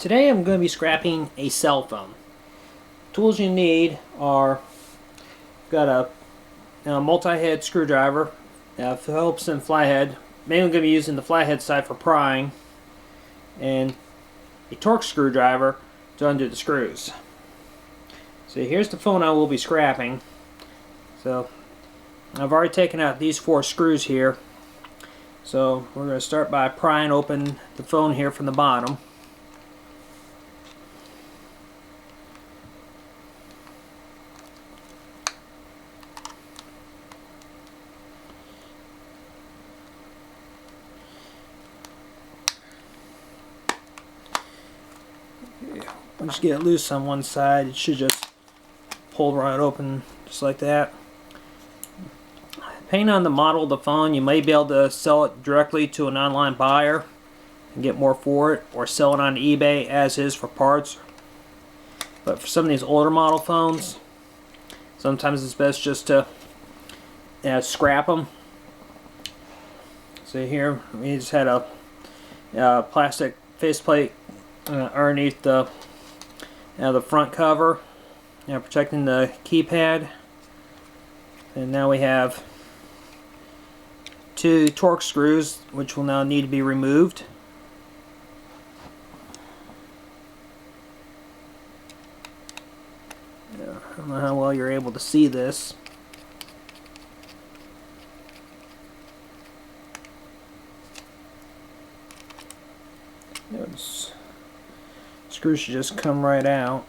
Today I'm going to be scrapping a cell phone. Tools you need are, got a multi-head screwdriver, Phillips and flathead. Mainly going to be using the flathead side for prying, and a Torx screwdriver to undo the screws. So here's the phone I will be scrapping. So I've already taken out these 4 screws here. So we're going to start by prying open the phone here from the bottom. I'll just get it loose on one side. It should just pull right open just like that. Depending on the model of the phone, you may be able to sell it directly to an online buyer and get more for it, or sell it on eBay as is for parts. But for some of these older model phones, sometimes it's best just to scrap them. So here we just had a plastic faceplate underneath the front cover, protecting the keypad. And now we have 2 Torx screws, which will now need to be removed. I don't know how well you're able to see this. Those screws should just come right out.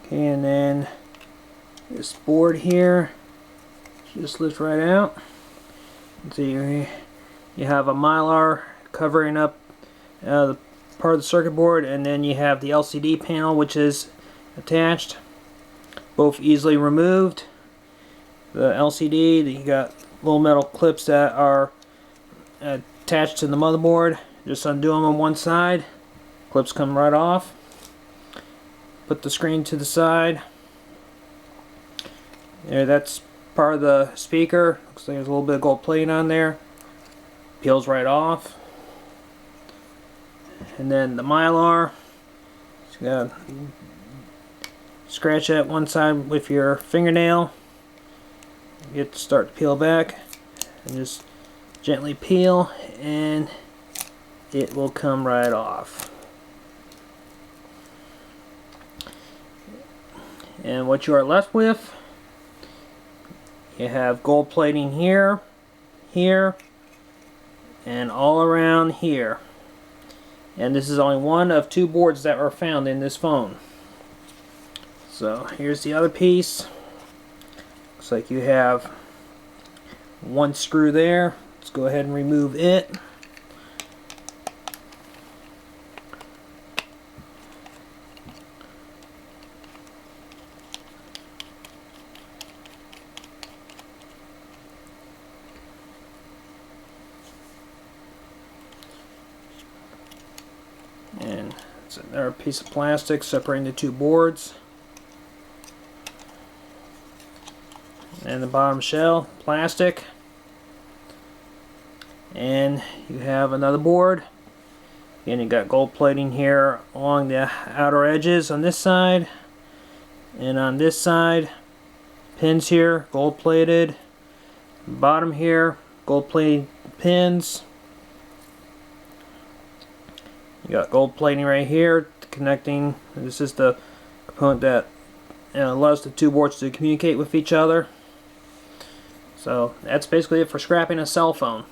Okay, and then this board here just lift right out. So you have a Mylar covering up the part of the circuit board, and then you have the LCD panel which is attached. Both easily removed. The LCD, you got little metal clips that are attached to the motherboard. Just undo them on one side. Clips come right off. Put the screen to the side. There, that's part of the speaker. Looks like there's a little bit of gold plating on there. Peels right off. And then the Mylar. Just gotta scratch that one side with your fingernail. Get to start to peel back. And just gently peel, and it will come right off. And what you are left with, you have gold plating here, here, and all around here. And this is only one of 2 boards that were found in this phone. So here's the other piece. Looks like you have 1 screw there. Let's go ahead and remove it. And it's another piece of plastic separating the 2 boards. And the bottom shell, plastic. And you have another board. Again, you got gold plating here along the outer edges on this side. And on this side, pins here, gold plated. Bottom here, gold plated pins. You got gold plating right here connecting. This is the component that allows the 2 boards to communicate with each other. So that's basically it for scrapping a cell phone.